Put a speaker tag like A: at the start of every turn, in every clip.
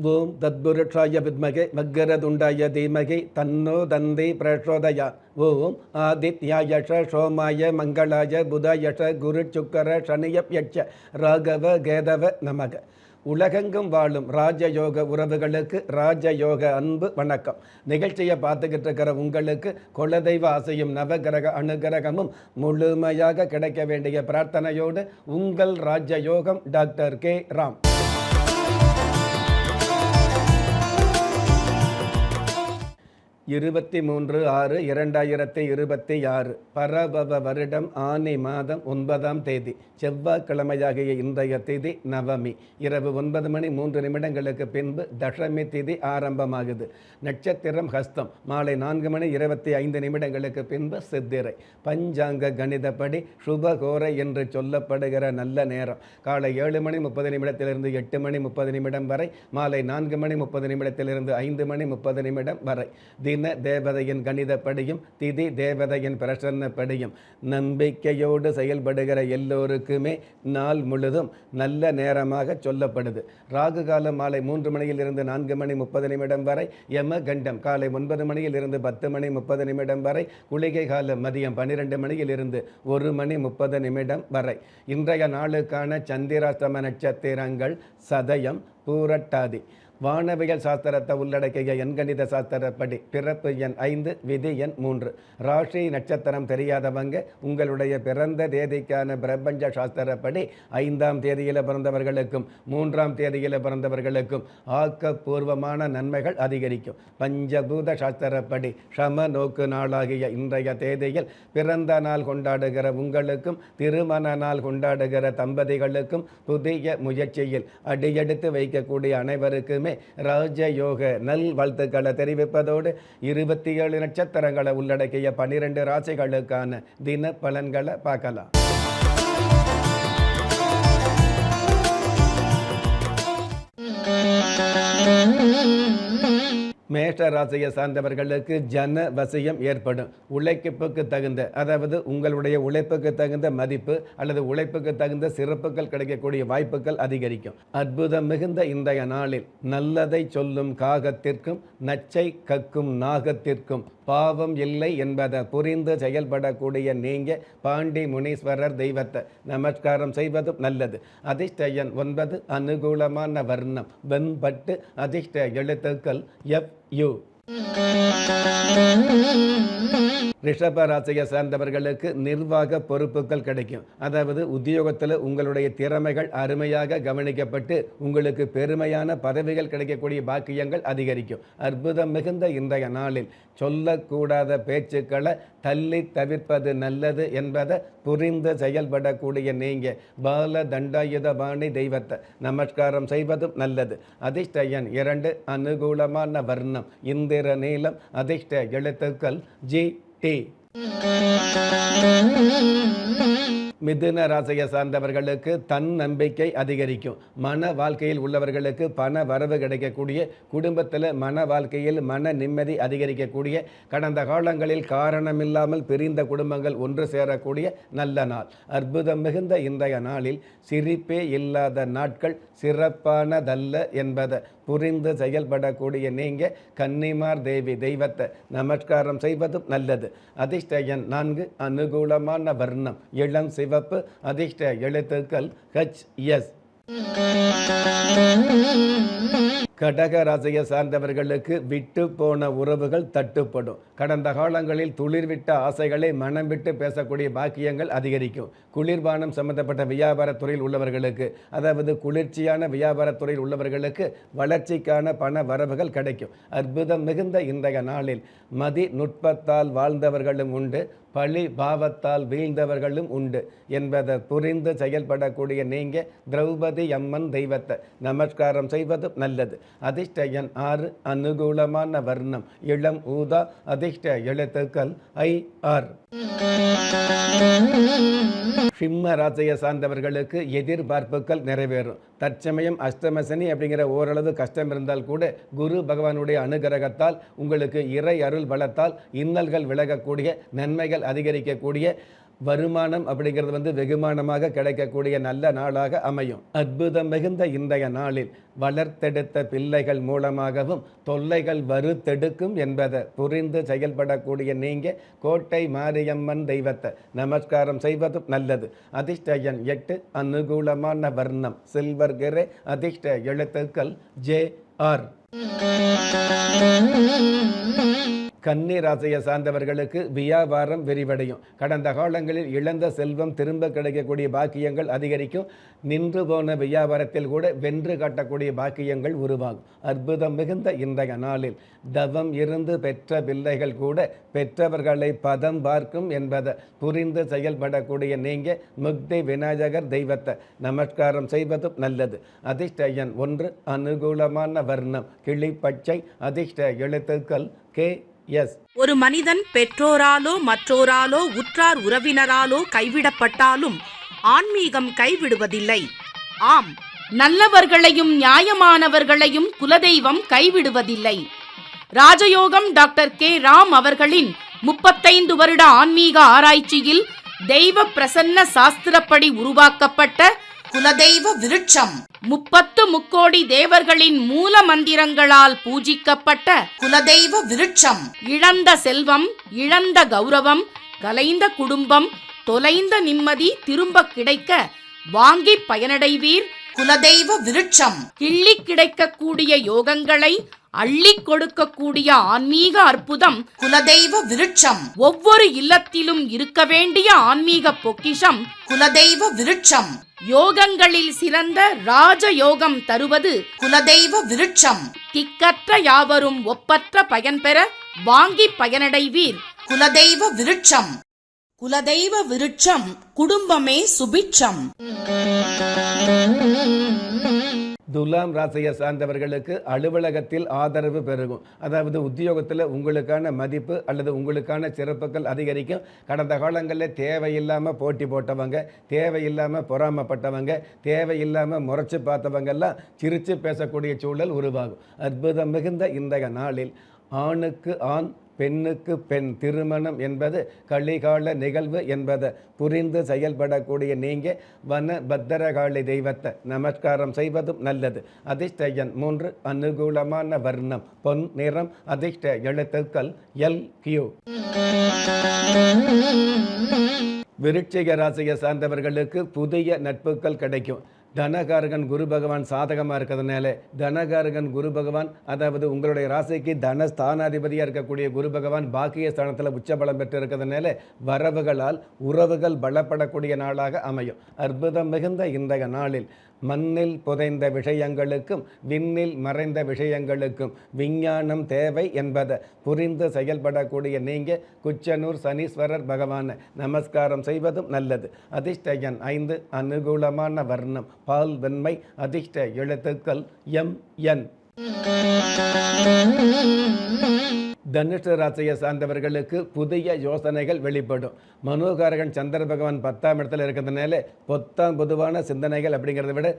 A: ஓம் தத்புருஷாய வித்மகே வக்கரதுண்டாய தீமகி தன்னோ தந்தி பிரச்சோதயா. ஓம் ஆதித்யாயஷ சோமாய மங்களாய புதாயஷ குரு சுக்கர சனியப்யட்ச ராகவ கேதவ நமக. உலகெங்கும் வாழும் ராஜயோக உறவுகளுக்கு ராஜயோக அன்பு வணக்கம். நிகழ்ச்சியை பார்த்துக்கிட்டு இருக்கிற உங்களுக்கு குலதெய்வ ஆசையும் நவகிரக அனுகிரகமும் முழுமையாக கிடைக்க வேண்டிய பிரார்த்தனையோடு உங்கள் ராஜயோகம் டாக்டர் கே ராம். 23/6/2026 பரபவ வருடம் ஆனி மாதம் 9ஆம் தேதி செவ்வாய்க்கிழமையாகிய இன்றைய திதி நவமி. இரவு 9:03 பின்பு தசமி திதி ஆரம்பமாகுது. நட்சத்திரம் ஹஸ்தம். மாலை 4:25 பின்பு சித்திரை. பஞ்சாங்க கணிதப்படி சுபகோரை என்று சொல்லப்படுகிற நல்ல நேரம் காலை 7:30 8:30 வரை, மாலை 4:30 5:30 வரை. தின தேவதையின் கணிதப்படியும் திதி தேவதையின் பிரசன்னப்படியும் நம்பிக்கையோடு செயல்படுகிற எல்லோருக்குமே நாள் முழுதும் நல்ல நேரமாக சொல்லப்படுது. ராகு காலம் மாலை 3:4 வரை, யம கண்டம் காலை 9 10:30 வரை, குளிகை காலம் மதியம் 12 1:30 வரை. இன்றைய நாளுக்கான சந்திராஷ்டம நட்சத்திரங்கள் சதயம், பூரட்டாதி. வானவியல் சாஸ்திரத்தை உள்ளடக்கிய எண்கணித சாஸ்திரப்படி பிறப்பு எண் 5, விதி எண் 3. ராசி நட்சத்திரம் தெரியாதவங்க உங்களுடைய பிறந்த தேதிக்கான பிரபஞ்ச சாஸ்திரப்படி 5ஆம் தேதியில் பிறந்தவர்களுக்கும் 3ஆம் தேதியில் பிறந்தவர்களுக்கும் ஆக்கப்பூர்வமான நன்மைகள் அதிகரிக்கும். பஞ்சபூத சாஸ்திரப்படி சம நோக்கு நாளாகிய இன்றைய தேதியில் பிறந்த நாள் கொண்டாடுகிற உங்களுக்கும் திருமண நாள் கொண்டாடுகிற தம்பதிகளுக்கும் புதிய முயற்சியில் அடியெடுத்து வைக்கக்கூடிய அனைவருக்குமே ராஜயோக நல் வாழ்த்துக்களை தெரிவிப்பதோடு 27 நட்சத்திரங்களை உள்ளடக்கிய 12 ராசிகளுக்கான தின பலன்களை பார்க்கலாம். மேஷ ராசியை சார்ந்தவர்களுக்கு ஜன வசியம் ஏற்படும். உழைப்புக்கு தகுந்த, அதாவது உங்களுடைய உழைப்புக்கு தகுந்த மதிப்பு அல்லது உழைப்புக்கு தகுந்த சிறப்புகள் கிடைக்கக்கூடிய வாய்ப்புகள் அதிகரிக்கும். அற்புதம் மிகுந்த இன்றைய நாளில் நல்லதை சொல்லும் காகத்திற்கும் நச்சை கக்கும் நாகத்திற்கும் பாவம் இல்லை என்பதை புரிந்து செயல்படக்கூடிய நீங்க பாண்டி முனீஸ்வரர் தெய்வத்தை நமஸ்காரம் செய்வதும் நல்லது. அதிர்ஷ்ட எண் 9. அனுகூலமான வர்ணம் வெண்பட்டு. அதிர்ஷ்ட எழுத்துக்கள் FU. ரிஷப ராசியை சார்ந்தவர்களுக்கு நிர்வாக பொறுப்புகள் கிடைக்கும். அதாவது உத்தியோகத்தில் உங்களுடைய திறமைகள் அருமையாக கவனிக்கப்பட்டு உங்களுக்கு பெருமையான பதவிகள் கிடைக்கக்கூடிய பாக்கியங்கள் அதிகரிக்கும். அற்புதம் மிகுந்த இன்றைய நாளில் சொல்லக்கூடாத பேச்சுக்களை தள்ளி தவிர்ப்பது நல்லது என்பதை புரிந்து செயல்படக்கூடிய நீங்க பால தண்டாயுதபாணி தெய்வத்தை நமஸ்காரம் செய்வதும் நல்லது. அதிர்ஷ்ட எண் 2. அனுகூலமான வர்ணம் இந்திர நீலம். அதிர்ஷ்ட எழுத்துக்கள் GT. மிதுன ராசியை சார்ந்தவர்களுக்கு தன் நம்பிக்கை அதிகரிக்கும். மன வாழ்க்கையில் உள்ளவர்களுக்கு பண வரவு கிடைக்கக்கூடிய, குடும்பத்தில் மன வாழ்க்கையில் மன நிம்மதி அதிகரிக்கக்கூடிய, கடந்த காலங்களில் காரணமில்லாமல் பிரிந்த குடும்பங்கள் ஒன்று சேரக்கூடிய நல்ல நாள். அற்புதம் மிகுந்த இன்றைய நாளில் சிரிப்பே இல்லாத நாட்கள் சிறப்பானதல்ல என்பதை புரிந்து செயல்படக்கூடிய நீங்க கன்னிமார் தேவி தெய்வத்தை நமஸ்காரம் செய்வதும் நல்லது. அதிர்ஷ்ட எண் 4. அனுகூலமான வர்ணம் இளம் சிவப்பு. அதிர்ஷ்ட எழுத்துக்கள் HS. கடக ராசியை சார்ந்தவர்களுக்கு விட்டு போன உறவுகள் தட்டுப்படும். கடந்த காலங்களில் துளிர்விட்ட ஆசைகளை மனம் விட்டு பேசக்கூடிய பாக்கியங்கள் அதிகரிக்கும். குளிர்பானம் சம்பந்தப்பட்ட வியாபாரத்துறையில் உள்ளவர்களுக்கு, அதாவது குளிர்ச்சியான வியாபாரத்துறையில் உள்ளவர்களுக்கு வளர்ச்சிக்கான பண வரவுகள் கிடைக்கும். அற்புதம் மிகுந்த இன்றைய நாளில் மதி நுட்பத்தால் வாழ்ந்தவர்களும் உண்டு, பழி பாவத்தால் வீழ்ந்தவர்களும் உண்டு என்பதை புரிந்து செயல்படக்கூடிய நீங்க திரௌபதி அம்மன் தெய்வத்தை நமஸ்காரம் செய்வதும் நல்லது. அதிர்ஷ்ட எண் 6. அனுகூலமான வர்ணம் இளம் ஊதா. அதிர்ஷ்ட எழுத்துக்கள் IR. சிம்ம ராசியை சார்ந்தவர்களுக்கு எதிர்பார்ப்புகள் நிறைவேறும். தற்சமயம் அஷ்டமசனி அப்படிங்கிற ஓரளவு கஷ்டம் இருந்தால் கூட குரு பகவானுடைய அனுகிரகத்தால் உங்களுக்கு இறை அருள் பலத்தால் இன்னல்கள் விலகக்கூடிய, நன்மைகள் அதிகரிக்கக்கூடிய, வருமானம் அப்படிங்கிறது வெகுமானமாக கிடைக்கக்கூடிய நல்ல நாளாக அமையும். அற்புதம் மிகுந்த இன்றைய நாளில் வளர்த்தெடுத்த பிள்ளைகள் மூலமாகவும் தொல்லைகள் வருத்தெடுக்கும் என்பதை புரிந்து செயல்படக்கூடிய நீங்க கோட்டை மாரியம்மன் தெய்வத்தை நமஸ்காரம் செய்வதும் நல்லது. அதிர்ஷ்ட எண் 8, அனுகூலமான வர்ணம் சில்வர் கிரே, அதிர்ஷ்ட எழுத்துக்கள் JR. கன்னி ராசியை சார்ந்தவர்களுக்கு வியாபாரம் விரிவடையும். கடந்த காலங்களில் இழந்த செல்வம் திரும்ப கிடைக்கக்கூடிய பாக்கியங்கள் அதிகரிக்கும். நின்று போன வியாபாரத்தில் கூட வென்று காட்டக்கூடிய பாக்கியங்கள் உருவாகும். அற்புதம் மிகுந்த இன்றைய நாளில் தவம் இருந்து பெற்ற பிள்ளைகள் கூட பெற்றவர்களை பதம் பார்க்கும் என்பதை புரிந்து செயல்படக்கூடிய நீங்க முக்தி விநாயகர் தெய்வத்தை நமஸ்காரம் செய்வதும் நல்லது. அதிர்ஷ்ட எண் 1, அனுகூலமான வர்ணம் கிளிப்பச்சை, அதிர்ஷ்ட எழுத்துக்கள் KS.
B: ஒரு மனிதன் பெற்றோராலோ மற்றோராலோ உற்றார் உறவினராலோ கைவிடப்பட்டாலும் ஆன்மீகம் கைவிடுவதில்லை. ஆம், நல்லவர்களையும் நியாயமானவர்களையும் குலதெய்வம் கைவிடுவதில்லை. ராஜயோகம் டாக்டர் K. ராம் அவர்களின் 35 வருட ஆன்மீக ஆராய்ச்சியில் தெய்வ பிரசன்ன சாஸ்திரப்படி உருவாக்கப்பட்ட குலதெய்வ விருட்சம் 30 முக்கோடி தேவர்களின் மூல மந்திரங்களால் பூஜிக்கப்பட்ட குலதெய்வ விருட்சம். இழந்த செல்வம், இழந்த கௌரவம், கலைந்த குடும்பம், தொலைந்த நிம்மதி திரும்ப கிடைக்க வாங்கி பயனடைவீர். குலதெய்வ விருட்சம் கிள்ளி கிடைக்கக்கூடிய யோகங்களை அள்ளி கொடுக்கக்கூடிய ஆன்மீக அற்புதம் குலதெய்வ விருட்சம். ஒவ்வொரு இல்லத்திலும் இருக்க வேண்டிய ஆன்மீக பொக்கிஷம் குலதெய்வ விருட்சம். யோகங்களில் சிறந்த ராஜயோகம் தருவது குலதெய்வ விருட்சம். திக்கற்ற யாவரும் ஒப்பற்ற பயன் பெற வாங்கி பயனடைவீர். குலதெய்வ விருட்சம். குலதெய்வ விருட்சம் குடும்பமே சுபிட்சம்.
A: துலாம் ராசியை சார்ந்தவர்களுக்கு அலுவலகத்தில் ஆதரவு பெருகும். அதாவது உத்தியோகத்தில் உங்களுக்கான மதிப்பு அல்லது உங்களுக்கான சிறப்புகள் அதிகரிக்கும். கடந்த காலங்களில் தேவையில்லாமல் போட்டி போட்டவங்க, தேவையில்லாமல் பொறாமப்பட்டவங்க, தேவையில்லாமல் முறைச்சி பார்த்தவங்கெல்லாம் சிரித்து பேசக்கூடிய சூழல் உருவாகும். அற்புதம் மிகுந்த இன்றைய நாளில் ஆணுக்கு ஆண், பெண்ணுக்கு பெண் திருமணம் என்பது கலிகால நிகழ்வு என்பதை புரிந்து செயல்படக்கூடிய நீங்க வன பத்திரகாளி தெய்வத்தை நமஸ்காரம் செய்வதும் நல்லது. அதிர்ஷ்ட எண் 3, அனுகூலமான வர்ணம் பொன் நிறம், அதிர்ஷ்ட எழுத்துக்கள் LQ. விருட்சிக ராசியை சார்ந்தவர்களுக்கு புதிய நட்புகள் கிடைக்கும். தனகாரகன் குரு பகவான் சாதகமாக இருக்கிறதுனால தனகாரகன் குரு பகவான், அதாவது உங்களுடைய ராசிக்கு தனஸ்தானாதிபதியாக இருக்கக்கூடிய குரு பகவான் பாக்கிய ஸ்தானத்தில் உச்சபலம் பெற்று இருக்கிறதுனால வரவுகளால் உறவுகள் பலப்படக்கூடிய நாளாக அமையும். அற்புதம் மிகுந்த இன்றைய நாளில் மண்ணில் புதைந்த விஷயங்களுக்கும் விண்ணில் மறைந்த விஷயங்களுக்கும் விஞ்ஞானம் தேவை என்பதை புரிந்து செயல்படக்கூடிய நீங்க குச்சனூர் சனீஸ்வரர் பகவானை நமஸ்காரம் செய்வதும் நல்லது. அதிர்ஷ்ட எண் 5, அனுகூலமான வர்ணம் பால் வெண்மை, அதிர்ஷ்ட எழுத்துக்கள் MN. தனுஷ ராசியை சார்ந்தவர்களுக்கு புதிய யோசனைகள் வெளிப்படும். மனோகாரகன் சந்திர பகவான் 10ஆம் இடத்துல இருக்கிறதுனால பொதுவான சிந்தனைகள் அப்படிங்கிறத விட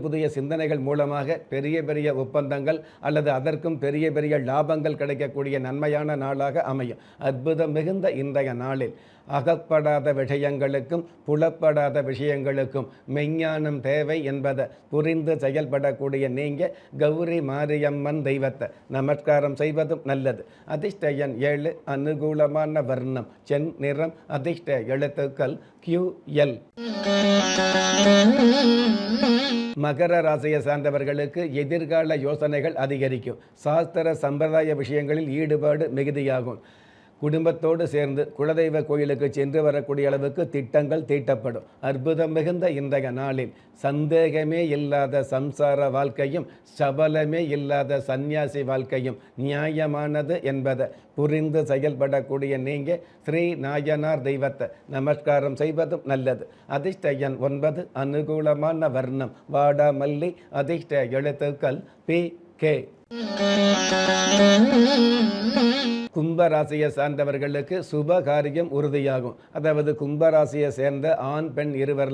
A: புதிய சிந்தனைகள் மூலமாக பெரிய பெரிய ஒப்பந்தங்கள் அல்லது அதற்கும் பெரிய பெரிய லாபங்கள் கிடைக்கக்கூடிய நன்மையான நாளாக அமையும். அற்புதம் மிகுந்த இன்றைய நாளில் அகப்படாத விஷயங்களுக்கும் புலப்படாத விஷயங்களுக்கும் மெஞ்ஞானம் தேவை என்பதை புரிந்து செயல்படக்கூடிய நீங்க கௌரி மாரியம்மன் தெய்வத்தை நமஸ்காரம் செய்வதும் நல்லது. அதிர்ஷ்ட எண் 7, அனுகூலமான வர்ணம் சென் நிறம், அதிர்ஷ்ட எழுத்துக்கள் QL. மகர ராசியை சார்ந்தவர்களுக்கு எதிர்கால யோசனைகள் அதிகரிக்கும். சாஸ்திர சம்பிரதாய விஷயங்களில் ஈடுபாடு மிகுதியாகும். குடும்பத்தோடு சேர்ந்து குலதெய்வ கோயிலுக்கு சென்று வரக்கூடிய அளவுக்கு திட்டங்கள் தீட்டப்படும். அற்புதம் மிகுந்த இன்றைய நாளில் சந்தேகமே இல்லாத சம்சார வாழ்க்கையும் சபலமே இல்லாத சந்நியாசி வாழ்க்கையும் நியாயமானது என்பதை புரிந்து செயல்படக்கூடிய நீங்க ஸ்ரீ நாயனார் தெய்வத்தை நமஸ்காரம் செய்வதும் நல்லது. அதிர்ஷ்ட எண் 9, அனுகூலமான வர்ணம் வாடாமல்லி, அதிர்ஷ்ட எழுத்துக்கள் PK. கும்பராசியை சார்ந்தவர்களுக்கு சுப காரியம் உறுதியாகும். அதாவது கும்பராசியை சேர்ந்த ஆண் பெண் இருவரில்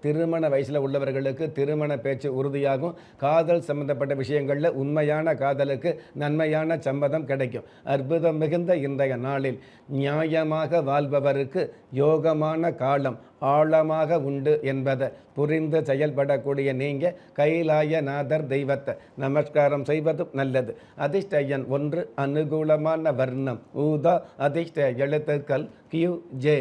A: திருமண வயசில் உள்ளவர்களுக்கு திருமண பேச்சு உறுதியாகும். காதல் சம்பந்தப்பட்ட விஷயங்களில் உண்மையான காதலுக்கு நன்மையான சம்மதம் கிடைக்கும். அற்புதம் மிகுந்த இன்றைய நாளில் நியாயமாக வாழ்பவருக்கு யோகமான காலம் ஆழமாக உண்டு என்பதை புரிந்து செயல்படக்கூடிய நீங்கள் கைலாயநாதர் தெய்வத்தை நமஸ்காரம் செய்வதும் நல்லது. அதிர்ஷ்ட எண் 1, அனுகூலமான வர்ணம் ஊதா, அதிர்ஷ்ட எழுத்துக்கள் QJ.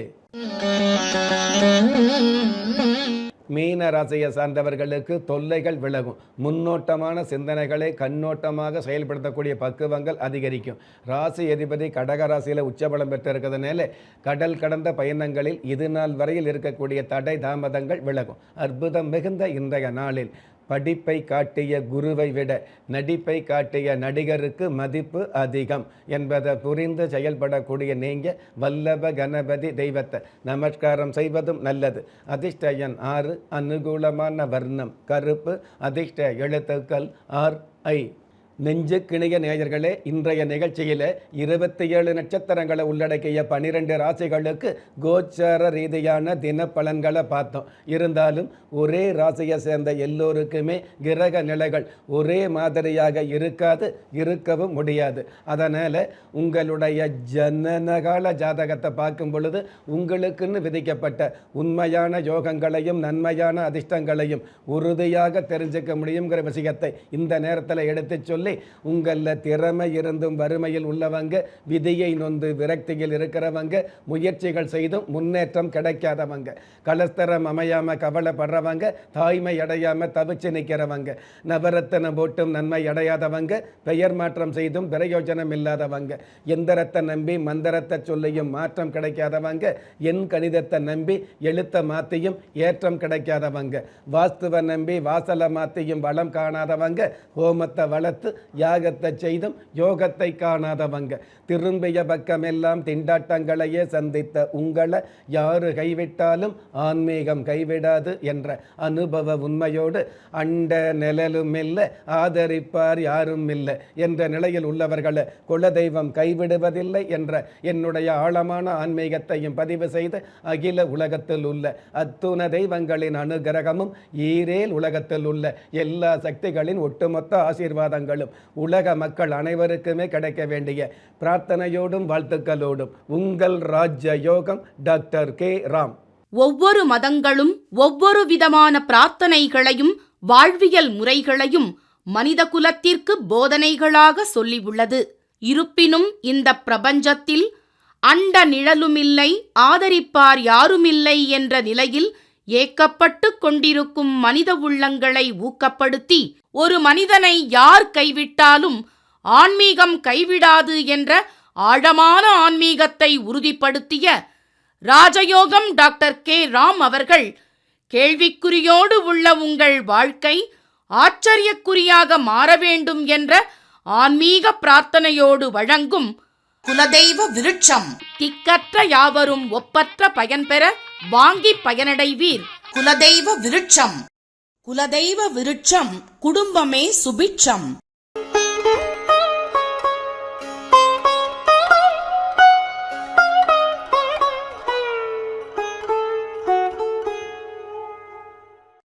A: மீன ராசியை சார்ந்தவர்களுக்கு தொல்லைகள் விலகும். முன்னோட்டமான சிந்தனைகளை கண்ணோட்டமாக செயல்படுத்தக்கூடிய பக்குவங்கள் அதிகரிக்கும். ராசி அதிபதி கடக ராசியில் உச்சபலம் பெற்றிருக்கிறதுனால கடல் கடந்த பயணங்களில் இது நாள் வரையில் இருக்கக்கூடிய தடை தாமதங்கள் விலகும். அற்புதம் மிகுந்த இன்றைய நாளில் படிப்பை காட்டிய குருவை விட நடிப்பை காட்டிய நடிகருக்கு மதிப்பு அதிகம் என்பதை புரிந்து செயல்படக்கூடிய நீங்கள் வல்லப கணபதி தெய்வத்தை நமஸ்காரம் செய்வதும் நல்லது. அதிர்ஷ்ட எண் 6, அனுகூலமான வர்ணம் கருப்பு, அதிர்ஷ்ட எழுத்துக்கள் RI. நெஞ்சுக்கிணைய நேயர்களே, இன்றைய நிகழ்ச்சியில் 27 நட்சத்திரங்களை உள்ளடக்கிய 12 ராசிகளுக்கு கோச்சார ரீதியான தின பலன்களை பார்த்தோம். இருந்தாலும் ஒரே ராசியை சேர்ந்த எல்லோருக்குமே கிரக நிலைகள் ஒரே மாதிரியாக இருக்கவும் முடியாது. அதனால் உங்களுடைய ஜனனகால ஜாதகத்தை பார்க்கும் பொழுது உங்களுக்குன்னு விதிக்கப்பட்ட உண்மையான யோகங்களையும் நன்மையான அதிர்ஷ்டங்களையும் உறுதியாக தெரிஞ்சுக்க முடியுங்கிற விஷயத்தை இந்த நேரத்தில் எடுத்து சொல்லி உங்களில் திறமை இருந்தும் வறுமையில் உள்ளவங்க, விதியை நொந்து விரக்தியில் இருக்கிறவங்க, முயற்சிகள் செய்தும் முன்னேற்றம் கிடைக்காதவங்க, கலஸ்தரம் அமையாம கவலைப்படுறவங்க, தாய்மை அடையாம தவிச்சு நிற்கிறவங்க, நவரத்தனம் போட்டும் நன்மை அடையாதவங்க, பெயர் மாற்றம் செய்தும் பிரயோஜனம் இல்லாதவங்க, எந்திரத்தை நம்பி மந்திரத்தை சொல்லியும் மாற்றம் கிடைக்காதவங்க, என் கணிதத்தை நம்பி எழுத்தை மாற்றியும் ஏற்றம் கிடைக்காதவங்க, வாஸ்துவை நம்பி வாசலை மாற்றியும் வளம் காணாதவங்க, ஹோமத்தை வளர்த்து யாகத்தை செய்தும் யோகத்தை காணாதவங்க, திரும்பிய பக்கமெல்லாம் திண்டாட்டங்களையே சந்தித்த உங்களை யாரு கைவிட்டாலும் ஆன்மீகம் கைவிடாது என்ற அனுபவ உண்மையோடு அண்ட நிழலும் இல்லை, ஆதரிப்பார் யாரும் இல்லை என்ற நிலையில் உள்ளவர்களை குலதெய்வம் கைவிடுவதில்லை என்ற என்னுடைய ஆழமான ஆன்மீகத்தையும் பதிவு செய்து அகில உலகத்தில் உள்ள அத்துண தெய்வங்களின் அனுகிரகமும் ஈரேல் உலகத்தில் உள்ள எல்லா சக்திகளின் ஒட்டுமொத்த ஆசீர்வாதங்களும் உலக மக்கள் அனைவருக்குமே கிடைக்க வேண்டிய பிரார்த்தனையோடும் வாழ்த்துக்களோடும் உங்கள் ராஜ்ய யோகம் டாக்டர் K. ராம்.
B: ஒவ்வொரு மதங்களும் ஒவ்வொரு விதமான பிரார்த்தனைகளையும் வாழ்வியல் முறைகளையும் மனித குலத்திற்கு போதனைகளாக சொல்லியுள்ளது. இருப்பினும் இந்த பிரபஞ்சத்தில் அண்ட நிழலுமில்லை, ஆதரிப்பார் யாருமில்லை என்ற நிலையில் ஏக்கப்பட்டு கொண்டிருக்கும் மனித உள்ளங்களை ஊக்கப்படுத்தி ஒரு மனிதனை யார் கைவிட்டாலும் ஆன்மீகம் கைவிடாது என்ற ஆழமான ஆன்மீகத்தை உறுதிப்படுத்திய ராஜயோகம் டாக்டர் K. ராம் அவர்கள் கேள்விக்குறியோடு உள்ள உங்கள் வாழ்க்கை ஆச்சரியக்குறியாக மாற வேண்டும் என்ற ஆன்மீக பிரார்த்தனையோடு வழங்கும் குலதெய்வ விருட்சம். திக்கற்ற யாவரும் ஒப்பற்ற பயன்பெற வாங்கி பயனடைவீர். குலதெய்வ விருட்சம். குலதெய்வ விருட்சம் குடும்பமே சுபிட்சம்.